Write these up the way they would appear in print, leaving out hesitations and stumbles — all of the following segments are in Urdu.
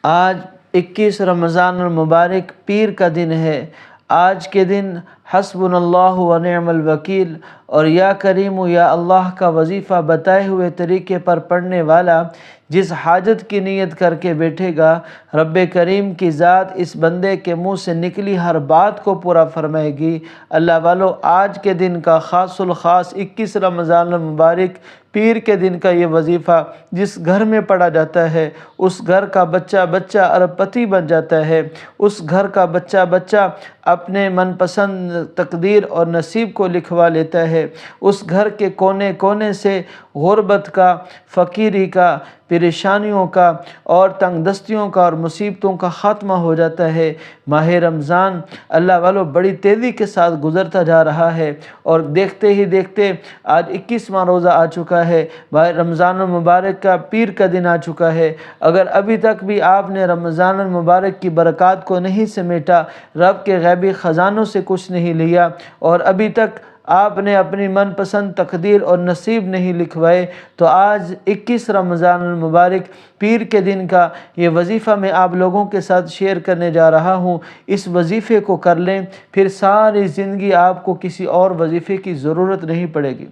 آج 21 رمضان المبارک پیر کا دن ہے۔ آج کے دن حسبنا اللہ و نعم الوکیل اور یا کریم یا اللہ کا وظیفہ بتائے ہوئے طریقے پر پڑھنے والا جس حاجت کی نیت کر کے بیٹھے گا، رب کریم کی ذات اس بندے کے منہ سے نکلی ہر بات کو پورا فرمائے گی۔ اللہ والو، آج کے دن کا خاص الخاص 21 رمضان المبارک پیر کے دن کا یہ وظیفہ جس گھر میں پڑھا جاتا ہے، اس گھر کا بچہ بچہ ارب پتی بن جاتا ہے۔ اس گھر کا بچہ بچہ اپنے من پسند تقدیر اور نصیب کو لکھوا لیتا ہے۔ اس گھر کے کونے کونے سے غربت کا، فقیری کا، پریشانیوں کا اور تنگ دستیوں کا اور مصیبتوں کا خاتمہ ہو جاتا ہے۔ ماہ رمضان اللہ والو بڑی تیزی کے ساتھ گزرتا جا رہا ہے اور دیکھتے ہی دیکھتے آج 21واں روزہ آ چکا ہے۔ ماہ رمضان المبارک کا پیر کا دن آ چکا ہے۔ اگر ابھی تک بھی آپ نے رمضان المبارک کی برکات کو نہیں سمیٹا، رب کے غیبی خزانوں سے کچھ نہیں لیا اور ابھی تک آپ نے اپنی من پسند تقدیر اور نصیب نہیں لکھوائے، تو آج 21 رمضان المبارک پیر کے دن کا یہ وظیفہ میں آپ لوگوں کے ساتھ شیئر کرنے جا رہا ہوں۔ اس وظیفے کو کر لیں، پھر ساری زندگی آپ کو کسی اور وظیفے کی ضرورت نہیں پڑے گی۔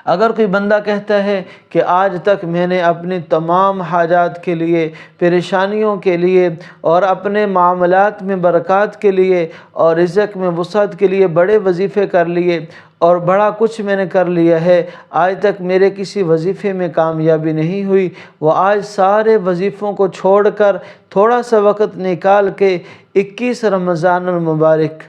اگر کوئی بندہ کہتا ہے کہ آج تک میں نے اپنی تمام حاجات کے لیے، پریشانیوں کے لیے اور اپنے معاملات میں برکات کے لیے اور رزق میں وسعت کے لیے بڑے وظیفے کر لیے اور بڑا کچھ میں نے کر لیا ہے، آج تک میرے کسی وظیفے میں کامیابی نہیں ہوئی، وہ آج سارے وظیفوں کو چھوڑ کر تھوڑا سا وقت نکال کے 21 رمضان المبارک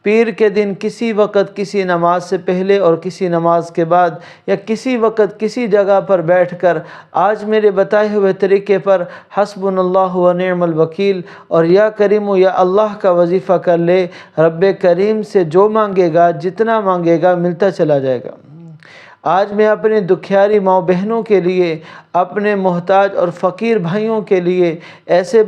پیر کے دن کسی وقت کسی نماز سے پہلے اور کسی نماز کے بعد یا کسی وقت کسی جگہ پر بیٹھ کر آج میرے بتائے ہوئے طریقے پر حسبنا اللہ و نعم الوکیل اور یا کریم یا اللہ کا وظیفہ کر لے۔ رب کریم سے جو مانگے گا، جتنا مانگے گا، ملتا چلا جائے گا۔ آج میں اپنے دکھیاری ماؤں بہنوں کے لیے، اپنے محتاج اور فقیر بھائیوں کے لیے، ایسے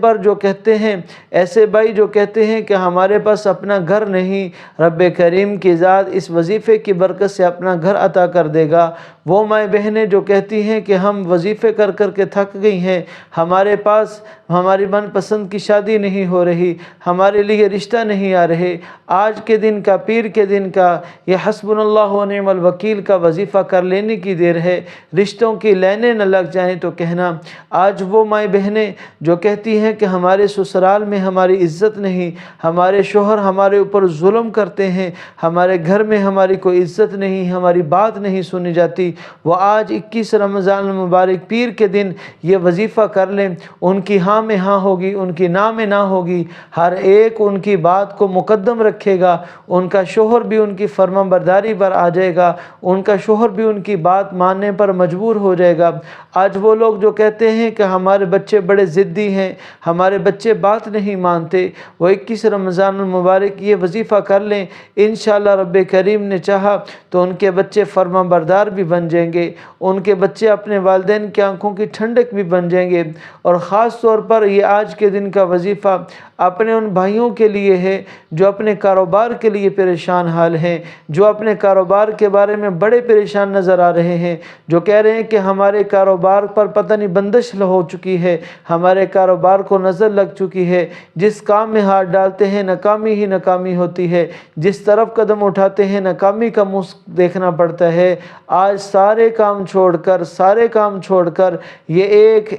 بھائی جو کہتے ہیں کہ ہمارے پاس اپنا گھر نہیں، رب کریم کی ذات اس وظیفے کی برکت سے اپنا گھر عطا کر دے گا۔ وہ مائیں بہنیں جو کہتی ہیں کہ ہم وظیفے کر کر کے تھک گئی ہیں، ہمارے پاس ہماری من پسند کی شادی نہیں ہو رہی، ہمارے لیے رشتہ نہیں آ رہے، آج کے دن کا، پیر کے دن کا یہ حسبنا اللہ و نعم الوکیل کا وظیفہ کر لینے کی دیر ہے۔ رشتوں کی لائنیں نہ لگ جائیں تو کہنا۔ آج وہ مائیں بہنیں جو کہتی ہیں کہ ہمارے سسرال میں ہماری عزت نہیں، ہمارے شوہر ہمارے اوپر ظلم کرتے ہیں، ہمارے گھر میں ہماری کوئی عزت نہیں، ہماری بات نہیں سنی جاتی، وہ آج 21 رمضان المبارک پیر کے دن یہ وظیفہ کر لیں۔ ان کی ہاں میں ہاں ہوگی، ان کی نہ میں نہ ہوگی، ہر ایک ان کی بات کو مقدم رکھے گا، ان کا شوہر بھی ان کی فرما برداری پر آ جائے گا، ان کا شوہر بھی ان کی بات ماننے پر مجبور ہو جائے گا۔ آج وہ لوگ جو کہتے ہیں کہ ہمارے بچے بڑے ضدی ہیں، ہمارے بچے بات نہیں مانتے، وہ 21 رمضان المبارک یہ وظیفہ کر لیں، انشاءاللہ رب کریم نے چاہا تو ان کے بچے فرما بردار بھی بن جائیں گے، ان کے بچے اپنے والدین کی آنکھوں کی ٹھنڈک بھی بن جائیں گے۔ اور خاص طور پر یہ آج کے دن کا وظیفہ اپنے ان بھائیوں کے لیے ہے جو اپنے کاروبار کے لیے پریشان حال ہیں، جو اپنے کاروبار کے بارے میں بڑے پریشان نظر آ رہے ہیں، جو کہہ رہے ہیں کہ ہمارے کاروبار پر پتہ نہیں بندش ہو چکی ہے، ہمارے کاروبار کو نظر لگ چکی ہے، جس کام میں ہاتھ ڈالتے ہیں ناکامی ہی ناکامی ہوتی ہے، جس طرف قدم اٹھاتے ہیں ناکامی کا منہ دیکھنا پڑتا ہے۔ آج سارے کام چھوڑ کر یہ ایک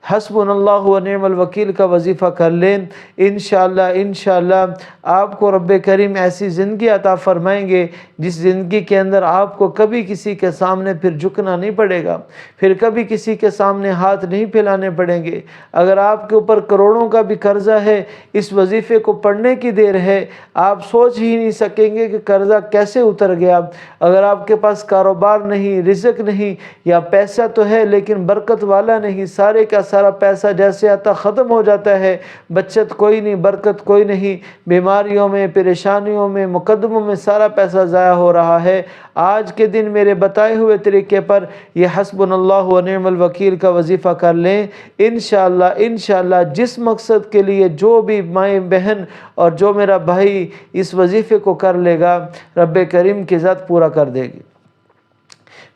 حسبنا اللہ و نعم الوکیل کا وظیفہ کر لیں، انشاءاللہ آپ کو رب کریم ایسی زندگی عطا فرمائیں گے جس زندگی کے اندر آپ کو کبھی کسی کے سامنے پھر جھکنا نہیں پڑے گا، پھر کبھی کسی کے سامنے ہاتھ نہیں پھیلانے پڑیں گے۔ اگر آپ کے اوپر کروڑوں کا بھی قرضہ ہے، اس وظیفے کو پڑھنے کی دیر ہے، آپ سوچ ہی نہیں سکیں گے کہ قرضہ کیسے اتر گیا۔ اگر آپ کے پاس کاروبار نہیں، رزق نہیں، یا پیسہ تو ہے لیکن برکت والا نہیں، سارے کا سارا پیسہ جیسے آتا ختم ہو جاتا ہے، بچت کوئی نہیں، برکت کوئی نہیں، بیماریوں میں، پریشانیوں میں، مقدموں میں سارا پیسہ ضائع ہو رہا ہے، آج کے دن میرے بتائے ہوئے طریقے پر یہ حسبنا اللہ و نعم الوکیل کا وظیفہ کر لیں، انشاءاللہ جس مقصد کے لیے جو بھی مائیں بہن اور جو میرا بھائی اس وظیفے کو کر لے گا، رب کریم کی ذات پورا کر دے گی۔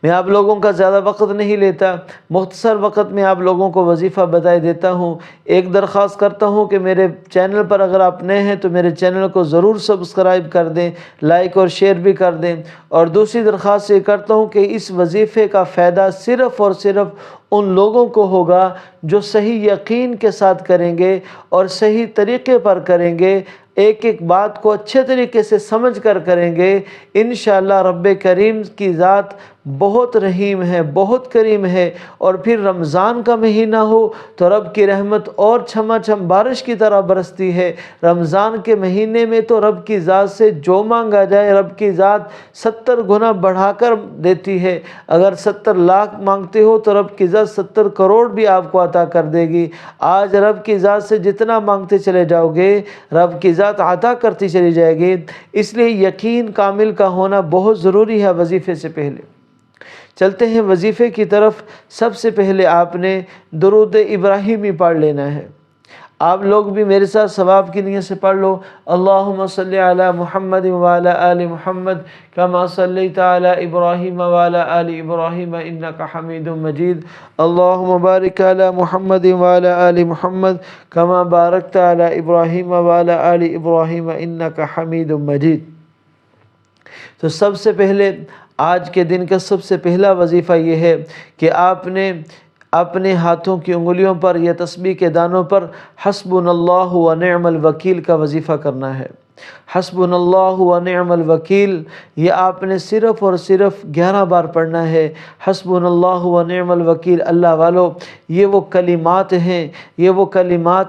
میں آپ لوگوں کا زیادہ وقت نہیں لیتا، مختصر وقت میں آپ لوگوں کو وظیفہ بتائے دیتا ہوں۔ ایک درخواست کرتا ہوں کہ میرے چینل پر اگر آپ نئے ہیں تو میرے چینل کو ضرور سبسکرائب کر دیں، لائک اور شیئر بھی کر دیں۔ اور دوسری درخواست یہ کرتا ہوں کہ اس وظیفے کا فائدہ صرف اور صرف ان لوگوں کو ہوگا جو صحیح یقین کے ساتھ کریں گے اور صحیح طریقے پر کریں گے، ایک ایک بات کو اچھے طریقے سے سمجھ کر کریں گے۔ انشاءاللہ رب کریم کی ذات بہت رحیم ہے، بہت کریم ہے۔ اور پھر رمضان کا مہینہ ہو تو رب کی رحمت اور چھما چھم بارش کی طرح برستی ہے۔ رمضان کے مہینے میں تو رب کی ذات سے جو مانگا جائے رب کی ذات 70 گنا بڑھا کر دیتی ہے۔ اگر 70 لاکھ مانگتے ہو تو رب کی ذات 70 کروڑ بھی آپ کو عطا کر دے گی۔ آج رب کی ذات سے جتنا مانگتے چلے جاؤ گے رب کی ذات عطا کرتی چلی جائے گی۔ اس لیے یقین کامل کا ہونا بہت ضروری ہے وظیفے سے پہلے۔ چلتے ہیں وظیفے کی طرف۔ سب سے پہلے آپ نے درود ابراہیمی پڑھ لینا ہے۔ آپ لوگ بھی میرے ساتھ ثواب کی نیت سے پڑھ لو۔ اللہم صلی علی محمد وعلی آل محمد کما صلیت علی ابراہیم وعلی آل ابراہیم انک حمید مجید۔ اللہم بارک علی محمد وعلی آل محمد کما بارکت علی ابراہیم وعلی آل ابراہیم انک حمید مجید۔ تو سب سے پہلے آج کے دن کا سب سے پہلا وظیفہ یہ ہے کہ آپ نے اپنے ہاتھوں کی انگلیوں پر یا تسبیح کے دانوں پر حسبنا اللہ و نعم الوکیل کا وظیفہ کرنا ہے۔ حسبنا اللہ و نعم الوکیل یہ آپ نے صرف اور صرف 11 بار پڑھنا ہے۔ حسبنا اللہ و نعم الوکیل اللہ والو، یہ وہ کلمات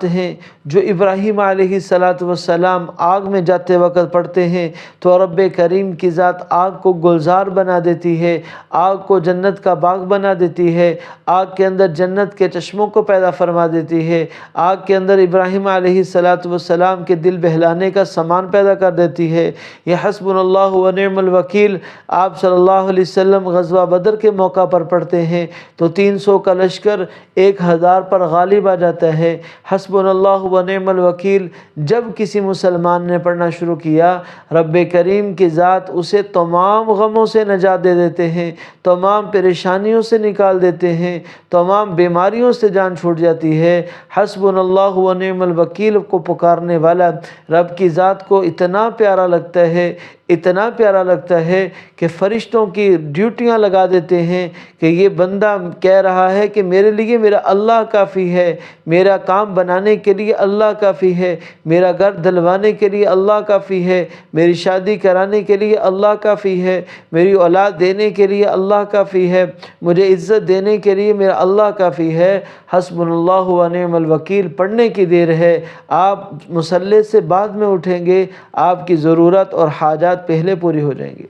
ہیں جو ابراہیم علیہ السلام آگ میں جاتے وقت پڑھتے ہیں تو رب کریم کی ذات آگ کو گلزار بنا دیتی ہے، آگ کو جنت کا باغ بنا دیتی ہے، آگ کے اندر جنت کے چشموں کو پیدا فرما دیتی ہے، آگ کے اندر ابراہیم علیہ السلام کے دل بہلانے کا سامان پیدا کر دیتی ہے۔ یہ حسبنا اللہ و نعم الوکیل آپ صلی اللہ علیہ وسلم غزوہ بدر کے موقع پر پڑھتے ہیں تو 300 کا لشکر 1000 پر غالب آ جاتا ہے۔ حسبنا اللہ و نعم الوکیل جب کسی مسلمان نے پڑھنا شروع کیا رب کریم کی ذات اسے تمام غموں سے نجات دے دیتے ہیں، تمام پریشانیوں سے نکال دیتے ہیں، تمام بیماریوں سے جان چھوٹ جاتی ہے۔ حسبنا اللہ و نعم الوکیل کو پکارنے والا رب کی ذات کو اتنا پیارا لگتا ہے کہ فرشتوں کی ڈیوٹیاں لگا دیتے ہیں کہ یہ بندہ کہہ رہا ہے کہ میرے لیے میرا اللہ کافی ہے، میرا کام بنانے کے لیے اللہ کافی ہے، میرا گھر دلوانے کے لیے اللہ کافی ہے، میری شادی کرانے کے لیے اللہ کافی ہے، میری اولاد دینے کے لیے اللہ کافی ہے، مجھے عزت دینے کے لیے میرا اللہ کافی ہے۔ حسبنا اللہ و نعم الوکیل پڑھنے کی دیر ہے، آپ مصلی سے بعد میں اٹھیں گے، آپ کی ضرورت اور حاجات پہلے پوری ہو جائیں گی۔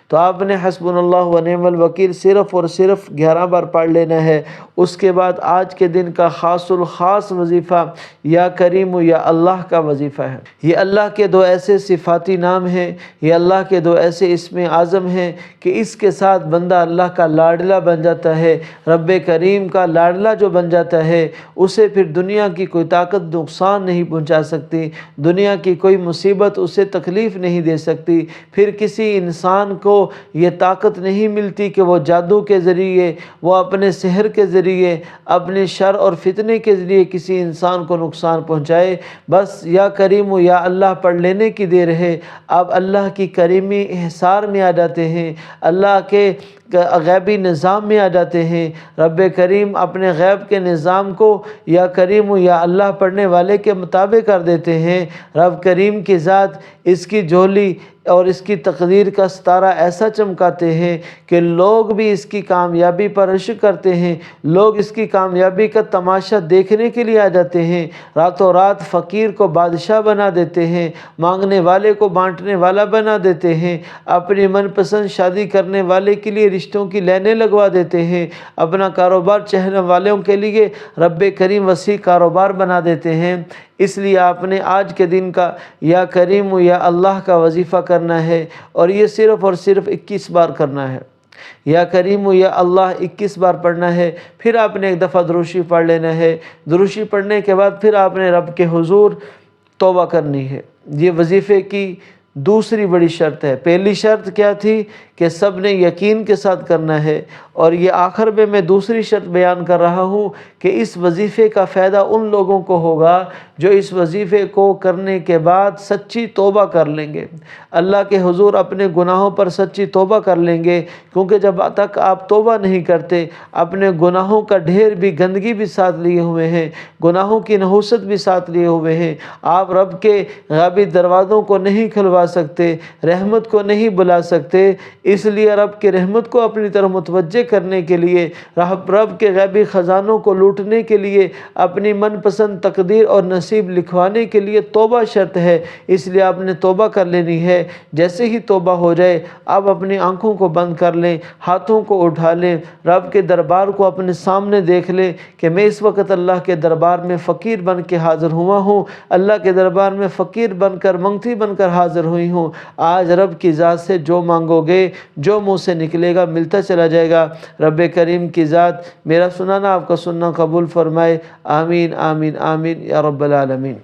تو آپ نے حسبنا اللہ و نعم الوکیل صرف اور صرف 11 بار پڑھ لینا ہے۔ اس کے بعد آج کے دن کا خاص الخاص وظیفہ یا کریم یا اللہ کا وظیفہ ہے۔ یہ اللہ کے 2 ایسے صفاتی نام ہیں، یہ اللہ کے 2 ایسے اسم اعظم ہیں کہ اس کے ساتھ بندہ اللہ کا لاڈلا بن جاتا ہے۔ رب کریم کا لاڈلا جو بن جاتا ہے اسے پھر دنیا کی کوئی طاقت نقصان نہیں پہنچا سکتی، دنیا کی کوئی مصیبت اسے تکلیف نہیں دے سکتی، پھر کسی انسان کو یہ طاقت نہیں ملتی کہ وہ جادو کے ذریعے، وہ اپنے سحر کے ذریعے، اپنے شر اور فتنے کے ذریعے کسی انسان کو نقصان پہنچائے۔ بس یا کریم یا اللہ پڑھ لینے کی دیر ہے، آپ اللہ کی کریمی احصار میں آ جاتے ہیں، اللہ کے غیبی نظام میں آ جاتے ہیں۔ رب کریم اپنے غیب کے نظام کو یا کریم یا اللہ پڑھنے والے کے مطابق کر دیتے ہیں۔ رب کریم کی ذات اس کی جھولی اور اس کی تقدیر کا ستارہ ایسا چمکاتے ہیں کہ لوگ بھی اس کی کامیابی پر عشق کرتے ہیں، لوگ اس کی کامیابی کا تماشا دیکھنے کے لیے آ جاتے ہیں، راتوں رات فقیر کو بادشاہ بنا دیتے ہیں، مانگنے والے کو بانٹنے والا بنا دیتے ہیں، اپنی من پسند شادی کرنے والے کے لیے رشتوں کی لائنیں لگوا دیتے ہیں، اپنا کاروبار چہرنے والوں کے لیے رب کریم وسیع کاروبار بنا دیتے ہیں۔ اس لیے آپ نے آج کے دن کا یا کریم یا اللہ کا وظیفہ کرنا ہے اور یہ صرف اور صرف 21 بار کرنا ہے۔ یا کریم یا اللہ 21 بار پڑھنا ہے، پھر آپ نے ایک دفعہ دروشی پڑھ لینا ہے۔ دروشی پڑھنے کے بعد پھر آپ نے رب کے حضور توبہ کرنی ہے۔ یہ وظیفے کی دوسری بڑی شرط ہے۔ پہلی شرط کیا تھی کہ سب نے یقین کے ساتھ کرنا ہے۔ اور یہ آخر میں دوسری شرط بیان کر رہا ہوں کہ اس وظیفے کا فائدہ ان لوگوں کو ہوگا جو اس وظیفے کو کرنے کے بعد سچی توبہ کر لیں گے، اللہ کے حضور اپنے گناہوں پر سچی توبہ کر لیں گے، کیونکہ جب تک آپ توبہ نہیں کرتے اپنے گناہوں کا ڈھیر بھی، گندگی بھی ساتھ لیے ہوئے ہیں، گناہوں کی نحوست بھی ساتھ لیے ہوئے ہیں، آپ رب کے غیبی دروازوں کو نہیں کھلوا سکتے، رحمت کو نہیں بلا سکتے۔ اس لیے رب کی رحمت کو اپنی طرف متوجہ کرنے کے لیے، رب کے غیبی خزانوں کو لوٹنے کے لیے، اپنی من پسند تقدیر اور نصیب لکھوانے کے لیے توبہ شرط ہے۔ اس لیے آپ نے توبہ کر لینی ہے۔ جیسے ہی توبہ ہو جائے آپ اپنی آنکھوں کو بند کر لیں، ہاتھوں کو اٹھا لیں، رب کے دربار کو اپنے سامنے دیکھ لیں کہ میں اس وقت اللہ کے دربار میں فقیر بن کے حاضر ہوا ہوں، اللہ کے دربار میں فقیر بن کر، منگتی بن کر حاضر ہوئی ہوں۔ آج رب کی ذات سے جو مانگو گے، جو منہ سے نکلے گا ملتا چلا جائے گا۔ رب کریم کی ذات میرا سنانا آپ کا سننا قبول فرمائے۔ آمین آمین آمین یا رب العالمین۔